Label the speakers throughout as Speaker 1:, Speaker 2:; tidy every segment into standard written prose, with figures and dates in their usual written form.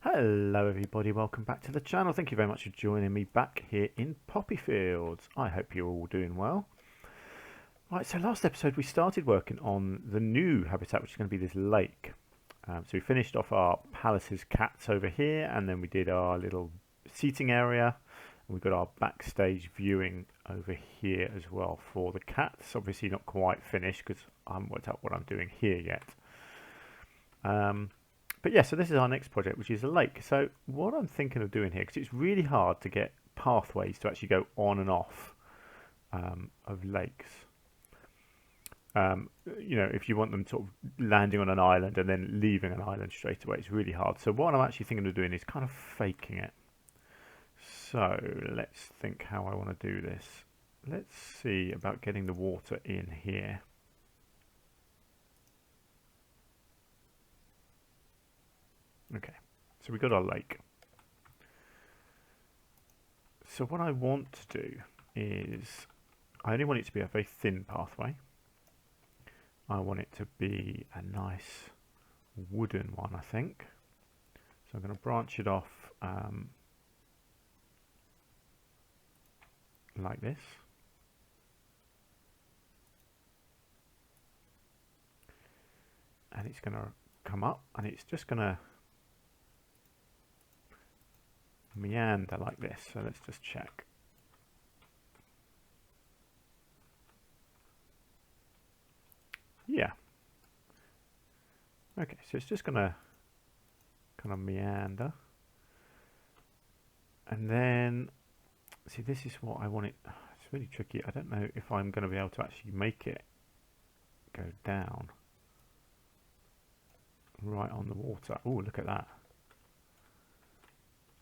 Speaker 1: Hello everybody, welcome back to the channel. Thank you very much for joining me back here in Poppyfields. I hope you're all doing well. Right, so last episode we started working on the new habitat, which is going to be this lake. So we finished off our palaces cats over here, and then we did our little seating area. And we've got our backstage viewing over here as well for the cats. Obviously not quite finished because I haven't worked out what I'm doing here yet. But yeah, so this is our next project, which is a lake. So what I'm thinking of doing here, because it's really hard to get pathways to actually go on and off of lakes. You know, if you want them sort of landing on an island and then leaving an island straight away, it's really hard. So what I'm actually thinking of doing is kind of faking it. So let's think how I want to do this. Let's see about getting the water in here. Okay, so we've got our lake. So what I want to do is, I only want it to be a very thin pathway. I want it to be a nice wooden one, I think. So I'm going to branch it off like this. And it's going to come up and it's just going to meander like this. So let's just check. Yeah. Okay, so it's just going to kind of meander. And then, see, this is what I want it. It's really tricky. I don't know if I'm going to be able to actually make it go down right on the water. Oh, look at that.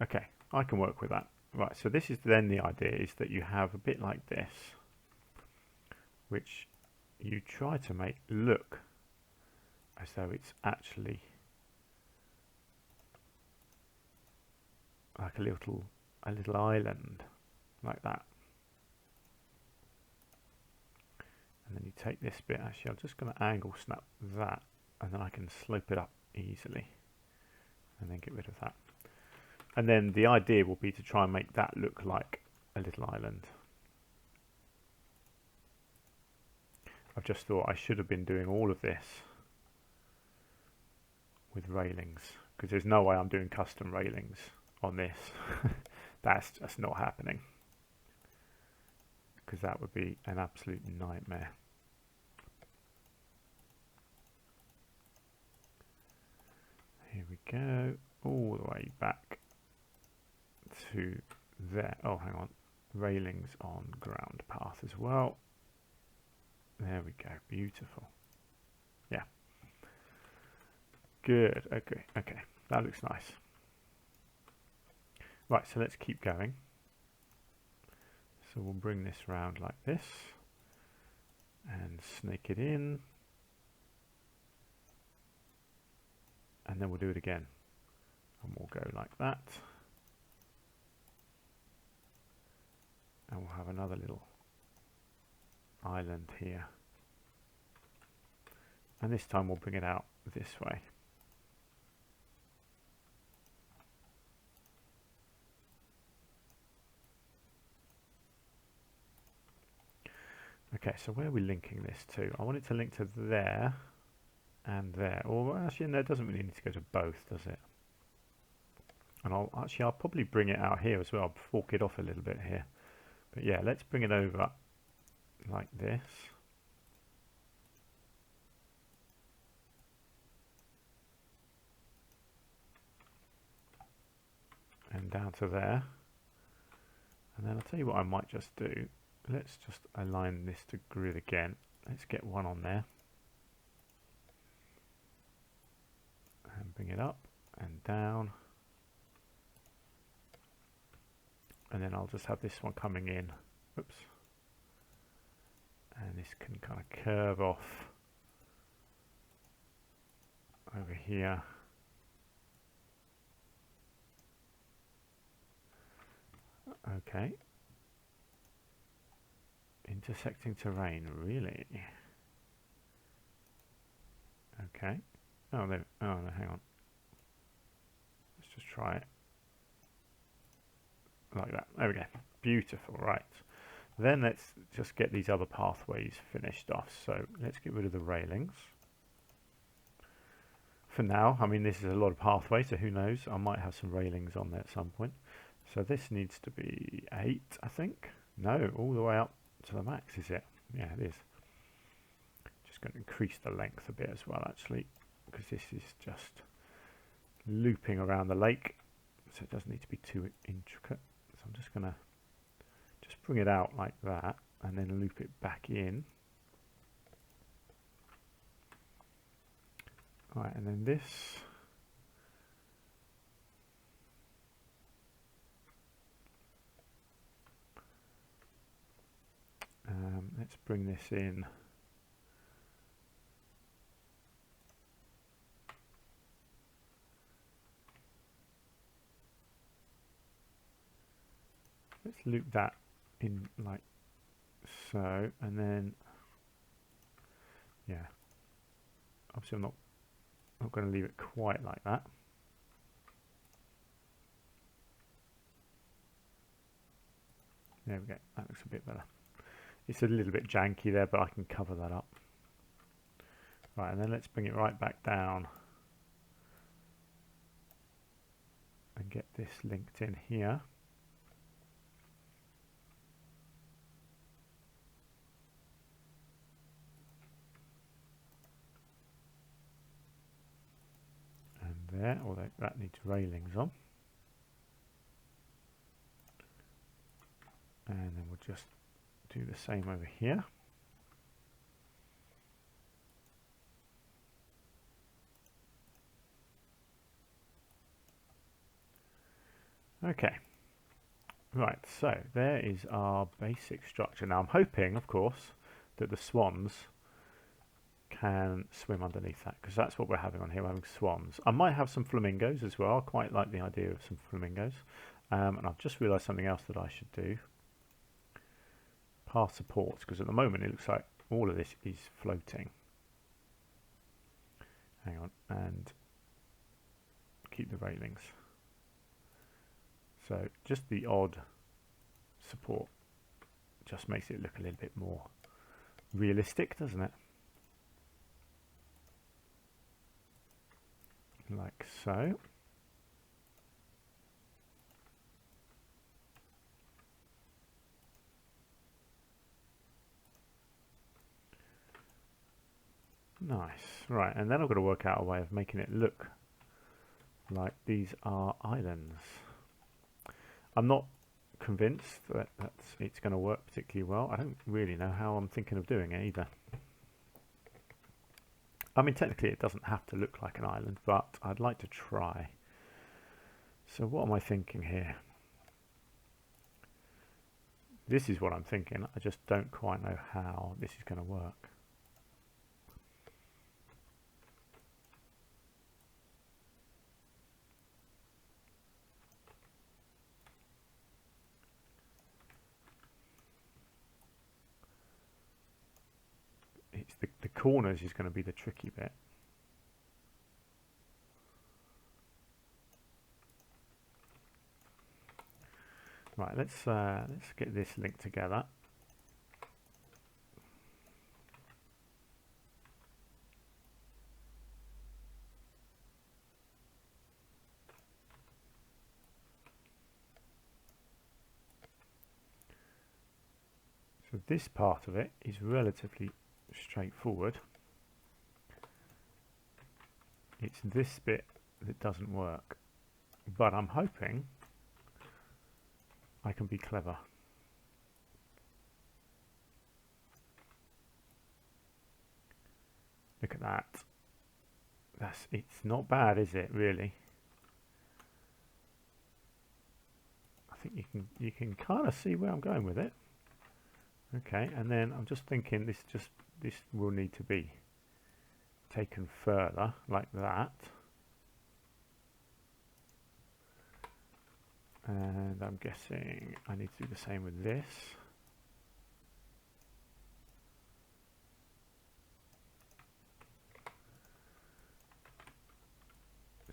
Speaker 1: Okay, I can work with that. Right, so this is then the idea is that you have a bit like this, which you try to make look as though it's actually like a little island, like that. And then you take this bit, actually I'm just going to angle snap that, and then I can slope it up easily, and then get rid of that. And then the idea will be to try and make that look like a little island. I've just thought I should have been doing all of this with railings, because there's no way I'm doing custom railings on this. That's just not happening, because that would be an absolute nightmare. Here we go, all the way back to there. Oh, hang on, railings on ground path as well. There we go, beautiful. Yeah, good. Okay, that looks nice. Right, so let's keep going. So we'll bring this round like this and snake it in, and then we'll do it again, and we'll go like that, and we'll have another little island here, and this time we'll bring it out this way. Okay, so where are we linking this to? I want it to link to there and there, or actually no, it doesn't really need to go to both, does it? And I'll probably bring it out here as well. I'll fork it off a little bit here, but yeah, let's bring it over like this, and down to there. And then I'll tell you what I might just do. Let's just align this to grid again. Let's get one on there and bring it up and down, and then I'll just have this one coming in. Oops. And this can kind of curve off over here. Okay. Intersecting terrain, really? Okay. Oh, there. Oh, no, hang on. Let's just try it like that. There we go. Beautiful. Right. Then let's just get these other pathways finished off. So let's get rid of the railings. For now, I mean, this is a lot of pathway, so who knows? I might have some railings on there at some point. So this needs to be 8, I think. No, all the way up to the max, is it? Yeah, it is. Just going to increase the length a bit as well, actually, because this is just looping around the lake, so it doesn't need to be too intricate. So I'm just going to just bring it out like that, and then loop it back in. Right, and then this. Let's bring this in. Let's loop that in like so, and then, yeah, obviously I'm not going to leave it quite like that. There we go, that looks a bit better. It's a little bit janky there, but I can cover that up. Right, and then let's bring it right back down and get this linked in here. And there, although that needs railings on. And then we'll just do the same over here. Okay, right, so there is our basic structure. Now I'm hoping, of course, that the swans can swim underneath that, because that's what we're having on here, we're having swans. I might have some flamingos as well. I quite like the idea of some flamingos. And I've just realised something else that I should do. Path supports, because at the moment it looks like all of this is floating. Hang on, and keep the railings. So just the odd support just makes it look a little bit more realistic, doesn't it? Like so. Nice. Right, and then I've got to work out a way of making it look like these are islands. I'm not convinced that it's going to work particularly well. I don't really know how I'm thinking of doing it either. I mean, technically it doesn't have to look like an island, but I'd like to try. So what am I thinking here? This is what I'm thinking. I just don't quite know how this is going to work. It's the corners is going to be the tricky bit. Right, let's get this linked together. So this part of it is relatively straightforward. It's this bit that doesn't work, but I'm hoping I can be clever. Look at that. It's not bad, is it, really? I think you can kind of see where I'm going with it. Okay, and then I'm just thinking this will need to be taken further, like that. And I'm guessing I need to do the same with this.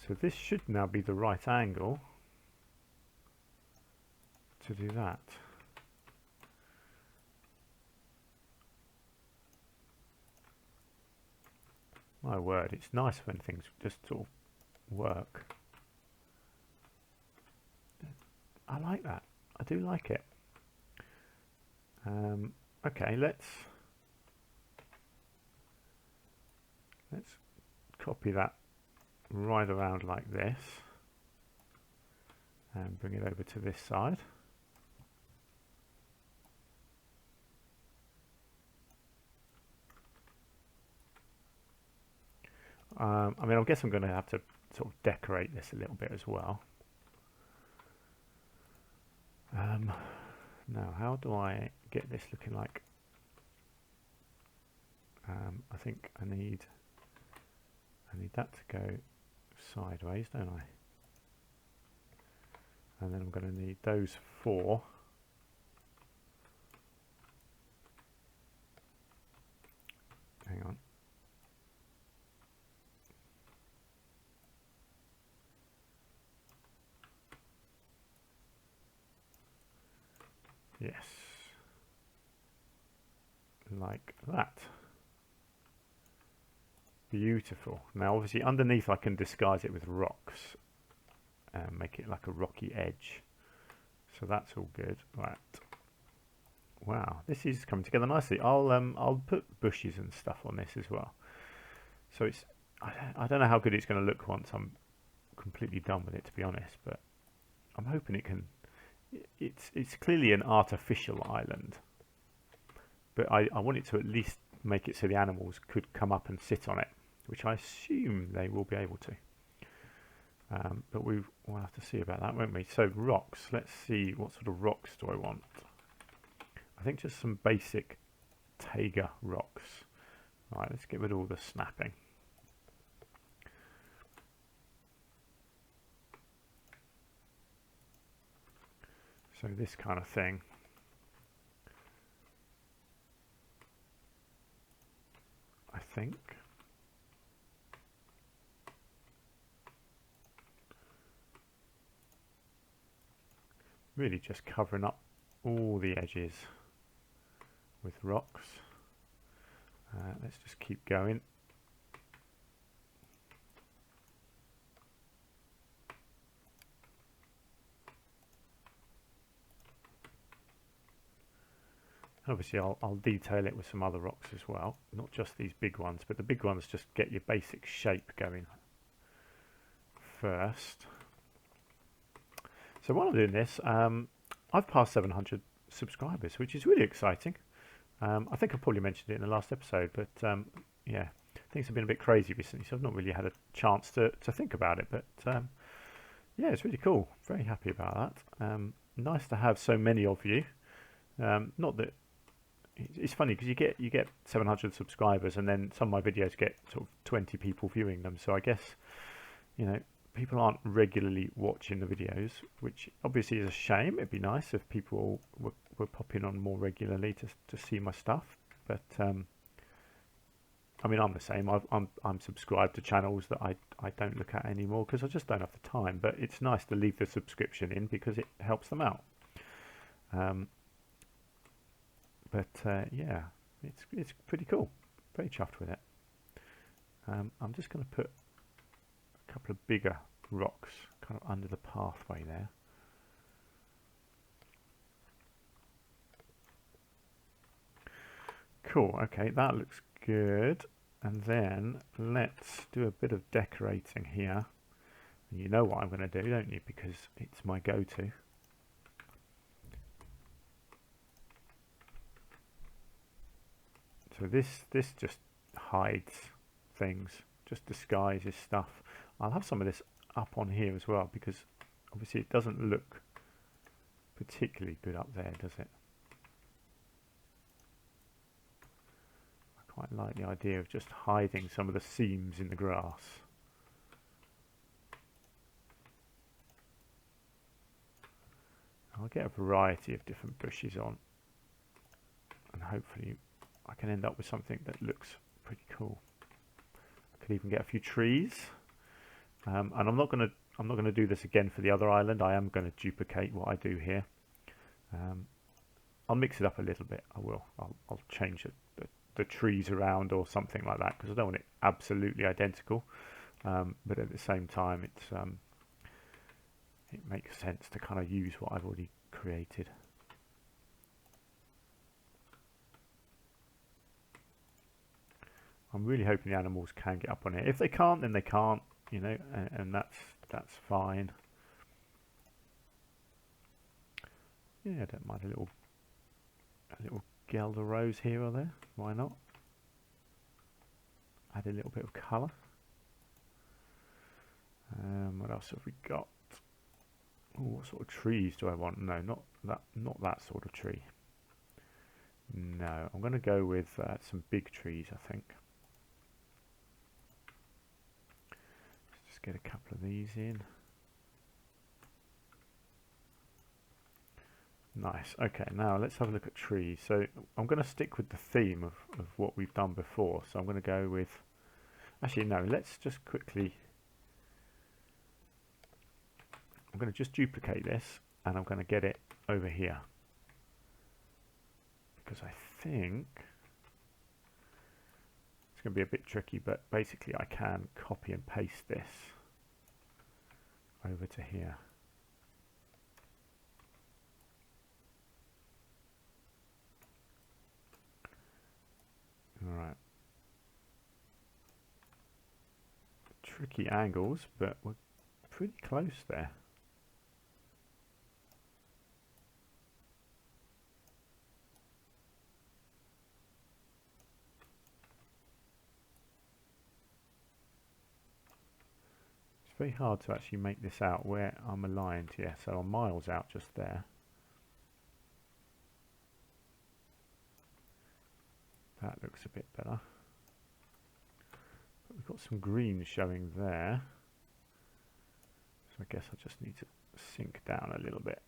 Speaker 1: So this should now be the right angle to do that. My word, it's nice when things just sort of work. I like that. I do like it. Okay, let's copy that right around like this and bring it over to this side. I mean, I guess I'm going to have to sort of decorate this a little bit as well. Now, how do I get this looking like? I think I need that to go sideways, don't I? And then I'm going to need those 4. Hang on. Yes. Like that. Beautiful. Now obviously underneath I can disguise it with rocks and make it like a rocky edge. So that's all good. Right. Wow, this is coming together nicely. I'll put bushes and stuff on this as well. So it's I don't know how good it's going to look once I'm completely done with it, to be honest, but I'm hoping it can. It's clearly an artificial island, but I want it to at least make it so the animals could come up and sit on it, which I assume they will be able to. But we'll have to see about that, won't we? So rocks, let's see, what sort of rocks do I want? I think just some basic Taiga rocks. Right, let's get rid of all the snapping. So this kind of thing. I think. Really just covering up all the edges with rocks. Let's just keep going. Obviously I'll detail it with some other rocks as well, not just these big ones, but the big ones just get your basic shape going first. So while I'm doing this, I've passed 700 subscribers, which is really exciting. I think I probably mentioned it in the last episode, but yeah, things have been a bit crazy recently, so I've not really had a chance to think about it, but yeah, it's really cool. Very happy about that. Nice to have so many of you. Not that it's funny because you get 700 subscribers and then some of my videos get sort of 20 people viewing them, so I guess, you know, people aren't regularly watching the videos, which obviously is a shame. It'd be nice if people were popping on more regularly to see my stuff, but I mean, I'm the same. I'm subscribed to channels that I don't look at anymore because I just don't have the time, but it's nice to leave the subscription in because it helps them out. But yeah, it's pretty cool. Very chuffed with it. I'm just going to put a couple of bigger rocks kind of under the pathway there. Cool. Okay, that looks good. And then let's do a bit of decorating here. And you know what I'm going to do, don't you? Because it's my go-to. So this just hides things, just disguises stuff. I'll have some of this up on here as well because obviously it doesn't look particularly good up there, does it? I quite like the idea of just hiding some of the seams in the grass. I'll get a variety of different bushes on and hopefully I can end up with something that looks pretty cool. I could even get a few trees. And I'm not gonna do this again for the other island. I am going to duplicate what I do here. I'll mix it up a little bit. I will. I'll change the trees around or something like that, because I don't want it absolutely identical. But at the same time, it makes sense to kind of use what I've already created. I'm really hoping the animals can get up on it. If they can't, then they can't, you know, and that's fine. Yeah, I don't mind a little Gelder rose here or there. Why not? Add a little bit of colour. What else have we got? Ooh, what sort of trees do I want? No, not that sort of tree. No, I'm going to go with some big trees, I think. Let's just get a couple of these in. Nice. Okay, now let's have a look at trees. So I'm going to stick with the theme of what we've done before. So I'm going to go with... Actually, no, let's just quickly... I'm going to just duplicate this, and I'm going to get it over here. Because I think... It's going to be a bit tricky, but basically I can copy and paste this over to here. Alright. Tricky angles, but we're pretty close there. It's very hard to actually make this out where I'm aligned here, so I'm miles out just there. That looks a bit better. But we've got some green showing there. So I guess I just need to sink down a little bit.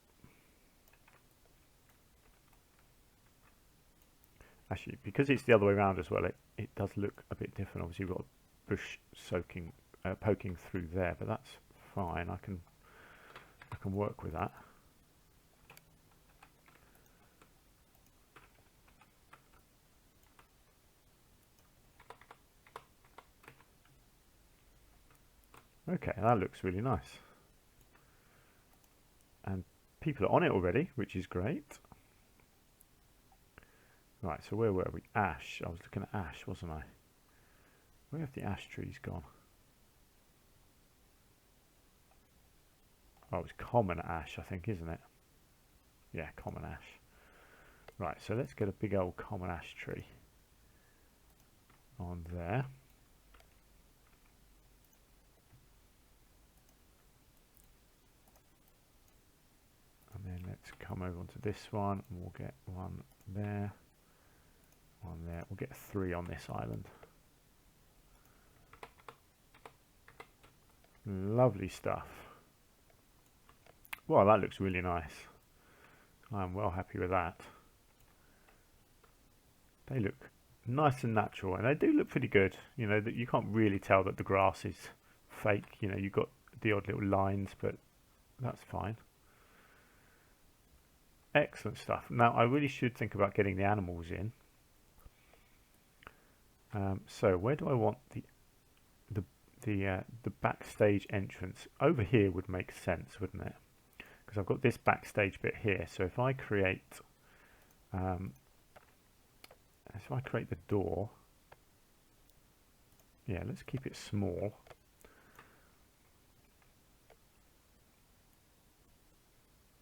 Speaker 1: Actually, because it's the other way around as well, it does look a bit different. Obviously we've got a bush poking through there, but that's fine. I can work with that. Okay, that looks really nice. And people are on it already, which is great. Right, so where were we? Ash. I was looking at ash, wasn't I? Where have the ash trees gone? Oh, it's common ash, I think, isn't it? Yeah, common ash. Right, so let's get a big old common ash tree on there. And then let's come over onto this one, and we'll get one there, one there. We'll get 3 on this island. Lovely stuff. Well, that looks really nice. I'm well happy with that. They look nice and natural, and they do look pretty good. You know, that you can't really tell that the grass is fake. You know, you've got the odd little lines, but that's fine. Excellent stuff. Now, I really should think about getting the animals in. So, where do I want the backstage entrance? Over here would make sense, wouldn't it? Because I've got this backstage bit here. So if I create the door, yeah, let's keep it small.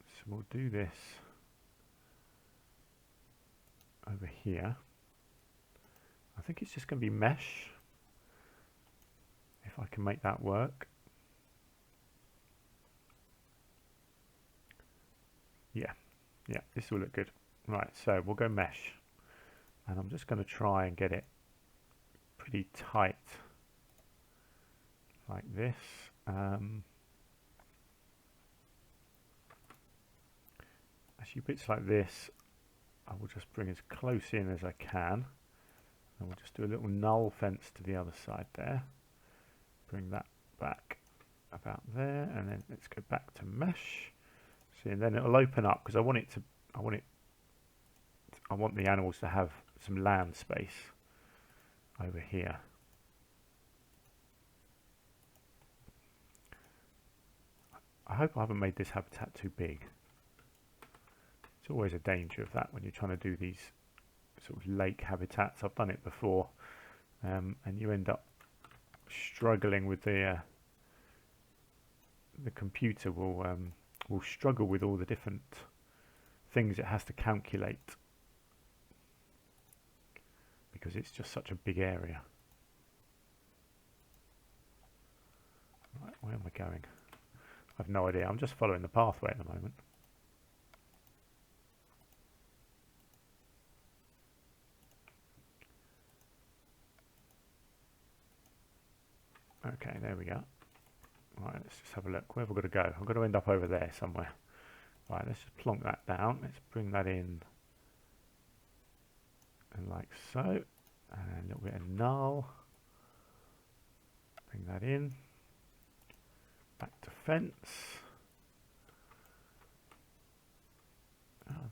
Speaker 1: So we'll do this over here. I think it's just going to be mesh, if I can make that work. Yeah, this will look good. Right, so we'll go mesh, and I'm just going to try and get it pretty tight like this. Actually, bits like this I will just bring as close in as I can, and we'll just do a little null fence to the other side there. Bring that back about there, and then let's go back to mesh. See, and then it'll open up because I want the animals to have some land space over here. I hope I haven't made this habitat too big. It's always a danger of that when you're trying to do these sort of lake habitats. I've done it before, and you end up struggling with the computer will struggle with all the different things it has to calculate because it's just such a big area. Right, where am I going? I've no idea. I'm just following the pathway at the moment. Okay, there we go. Right, let's just have a look. Where have I got to go? I've got to end up over there somewhere. Right, let's just plonk that down. Let's bring that in, and like so. And a little bit of null. Bring that in. Back to fence.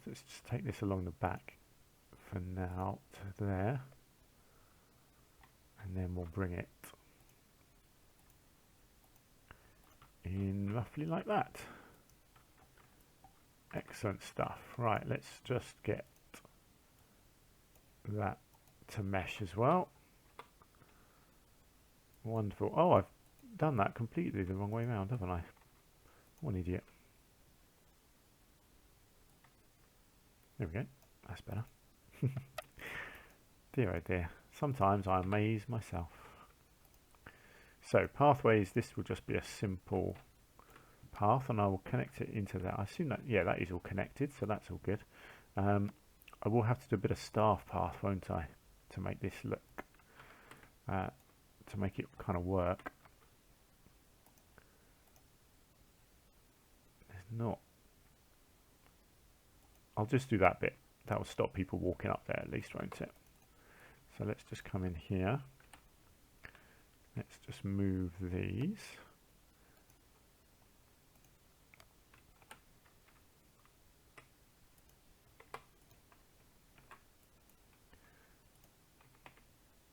Speaker 1: Let's just take this along the back for now to there. And then we'll bring it in roughly like that. Excellent stuff. Right, let's just get that to mesh as well. Wonderful. Oh, I've done that completely the wrong way around, haven't I? What an idiot. There we go. That's better. Dear oh dear. Sometimes I amaze myself. So pathways, this will just be a simple path, and I will connect it into that. I assume that, yeah, that is all connected, so that's all good. I will have to do a bit of staff path, won't I, to make this look, to make it kind of work. There's not. I'll just do that bit. That will stop people walking up there at least, won't it? So let's just come in here. Let's just move these.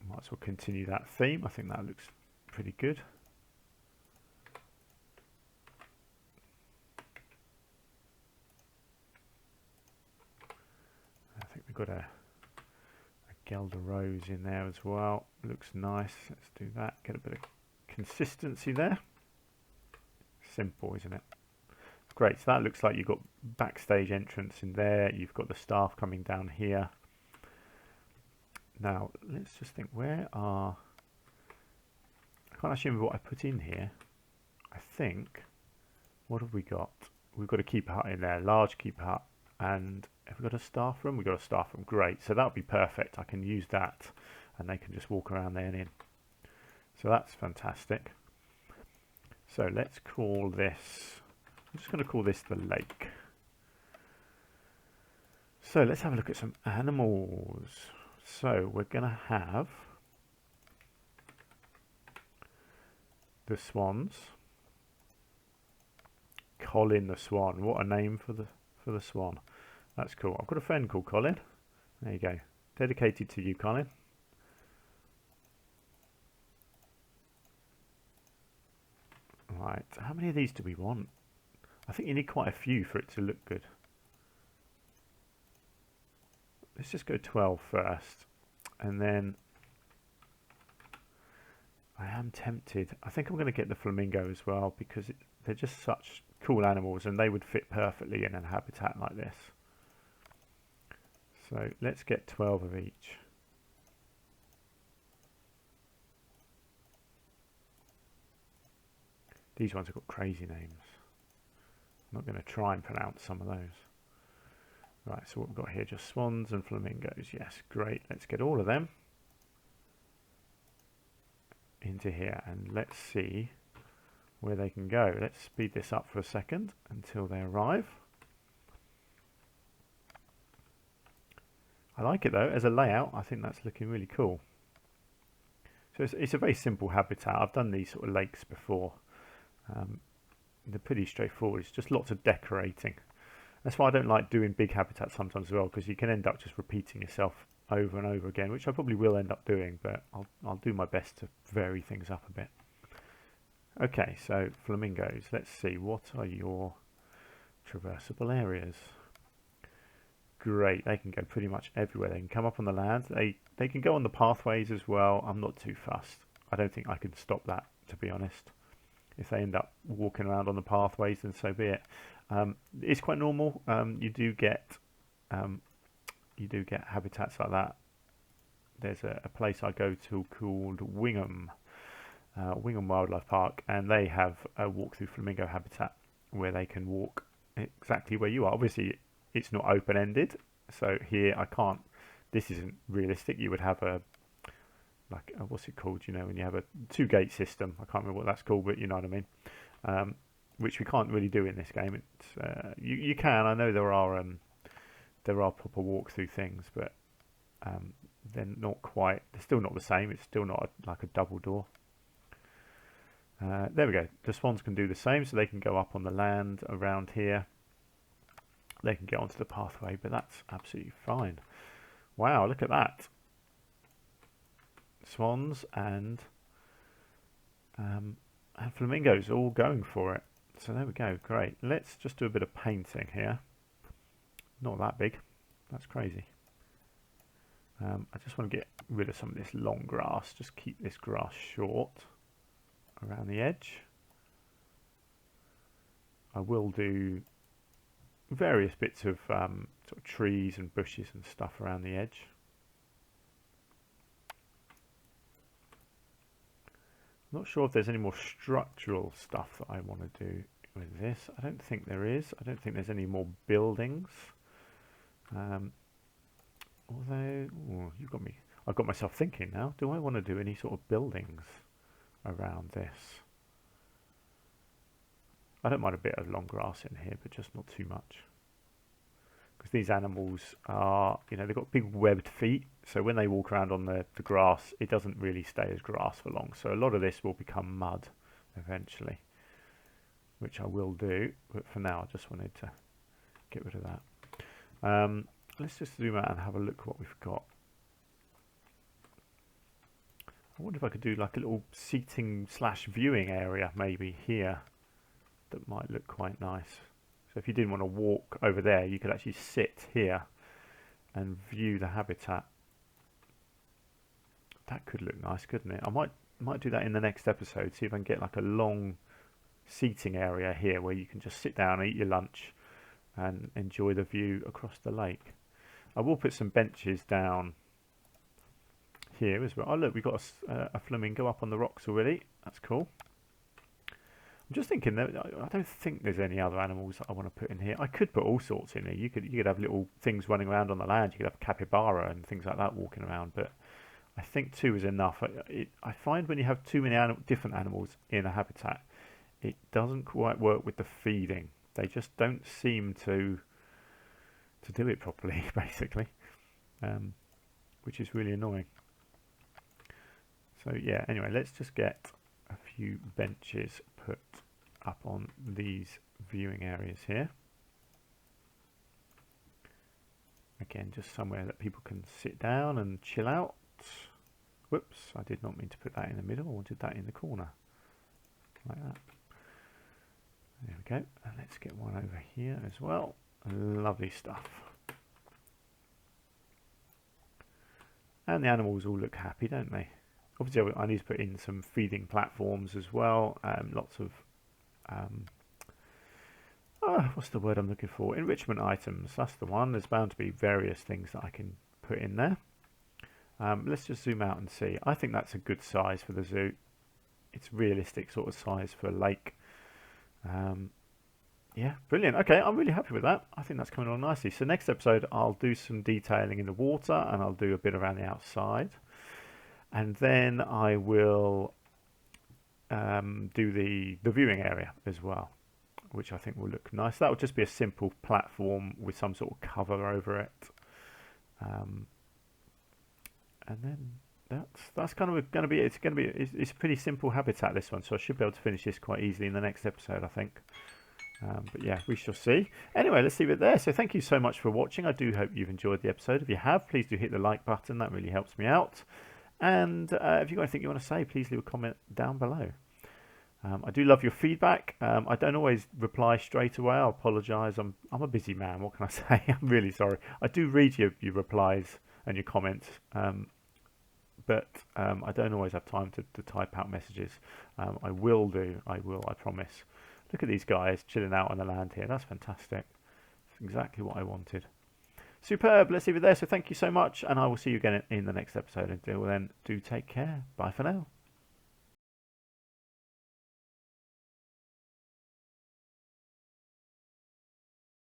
Speaker 1: Might as well continue that theme. I think that looks pretty good. I think we've got a Gelder Rose in there as well. Looks nice. Let's do that. Get a bit of consistency there. Simple, isn't it? Great. So that looks like you've got backstage entrance in there. You've got the staff coming down here. Now, let's just think, where are... I can't actually remember what I put in here. I think, what have we got? We've got a keeper hut in there, large keeper hut. And have we got a staff room? We've got a staff room. Great. So that'll be perfect. I can use that and they can just walk around there and in. So that's fantastic. So let's call this, I'm just going to call this the lake. So let's have a look at some animals. So we're going to have the swans. Colin the swan. What a name for the swan. That's cool. I've got a friend called Colin. There you go. Dedicated to you, Colin. Right. How many of these do we want? I think you need quite a few for it to look good. Let's just go 12 first. And then I am tempted. I think I'm going to get the flamingo as well because they're just such cool animals and they would fit perfectly in a habitat like this. So let's get 12 of each. These ones have got crazy names. I'm not going to try and pronounce some of those. Right, so what we've got here, just swans and flamingos. Yes, great. Let's get all of them into here and let's see where they can go. Let's speed this up for a second until they arrive. I like it though, as a layout, I think that's looking really cool. So it's a very simple habitat. I've done these sort of lakes before. They're pretty straightforward. It's just lots of decorating. That's why I don't like doing big habitats sometimes as well, because you can end up just repeating yourself over and over again, which I probably will end up doing, but I'll do my best to vary things up a bit. Okay, so flamingos. Let's see, what are your traversable areas? Great, they can go pretty much everywhere. They can come up on the land. They can go on the pathways as well. I'm not too fussed. I don't think I can stop that, to be honest. If they end up walking around on the pathways, then so be it. It's quite normal. You do get habitats like that. There's a place I go to called Wingham Wildlife Park, and they have a walk-through flamingo habitat where they can walk exactly where you are. Obviously, it's not open-ended, so here I can't. This isn't realistic. You would have what's it called? You know, when you have a two-gate system. I can't remember what that's called, but you know what I mean. Which we can't really do in this game. It's you can. I know there are proper walk-through things, but they're not quite. They're still not the same. It's still not like a double door. There we go. The swans can do the same, so they can go up on the land around here. They can get onto the pathway, but that's absolutely fine. Wow, look at that. Swans and flamingos all going for it. So there we go, great. Let's just do a bit of painting here. Not that big, that's crazy. I just want to get rid of some of this long grass, just keep this grass short around the edge. I will do various bits of sort of trees and bushes and stuff around the edge. I'm not sure if there's any more structural stuff that I want to do with this. I don't think there is. I don't think there's any more buildings. Although, you've got me. I've got myself thinking now. Do I want to do any sort of buildings around this? I don't mind a bit of long grass in here, but just not too much. Because these animals are, you know, they've got big webbed feet, so when they walk around on the grass, it doesn't really stay as grass for long. So a lot of this will become mud eventually, which I will do, but for now I just wanted to get rid of that. Let's just zoom out and have a look at what we've got. I wonder if I could do like a little seating / viewing area maybe here. That might look quite nice. So if you didn't want to walk over there, you could actually sit here and view the habitat. That could look nice, couldn't it? I might do that in the next episode, see if I can get like a long seating area here where you can just sit down and eat your lunch and enjoy the view across the lake. I will put some benches down here as well. Oh look, we've got a flamingo up on the rocks already. That's cool. I'm just thinking that I don't think there's any other animals that I want to put in here. I could put all sorts in here. You could have little things running around on the land. You could have a capybara and things like that walking around. But I think 2 is enough. I find when you have too many different animals in a habitat, it doesn't quite work with the feeding. They just don't seem to do it properly, basically, which is really annoying. So yeah, anyway, let's just get a few benches put up on these viewing areas here. Again, just somewhere that people can sit down and chill out. Whoops, I did not mean to put that in the middle. I wanted that in the corner, like that. There we go. And let's get one over here as well. Lovely stuff. And the animals all look happy, don't they? Obviously, I need to put in some feeding platforms as well. Lots of what's the word I'm looking for? Enrichment items. That's the one. There's bound to be various things that I can put in there. Let's just zoom out and see. I think that's a good size for the zoo. It's realistic sort of size for a lake. Yeah, brilliant. Okay, I'm really happy with that. I think that's coming on nicely. So next episode, I'll do some detailing in the water and I'll do a bit around the outside. And then I will do the viewing area as well, which I think will look nice. That will just be a simple platform with some sort of cover over it. And then that's kind of going to be it's a pretty simple habitat, this one, so I should be able to finish this quite easily in the next episode, I think. But yeah, we shall see. Anyway, let's leave it there. So thank you so much for watching. I do hope you've enjoyed the episode. If you have, please do hit the like button. That really helps me out. And if you've got anything you want to say, please leave a comment down below. I do love your feedback. I don't always reply straight away. I apologise. I'm a busy man. What can I say? I'm really sorry. I do read your replies and your comments. But I don't always have time to type out messages. I will do. I promise. Look at these guys chilling out on the land here. That's fantastic. That's exactly what I wanted. Superb. Let's leave it there. So thank you so much. And I will see you again in the next episode. Until then, do take care. Bye for now.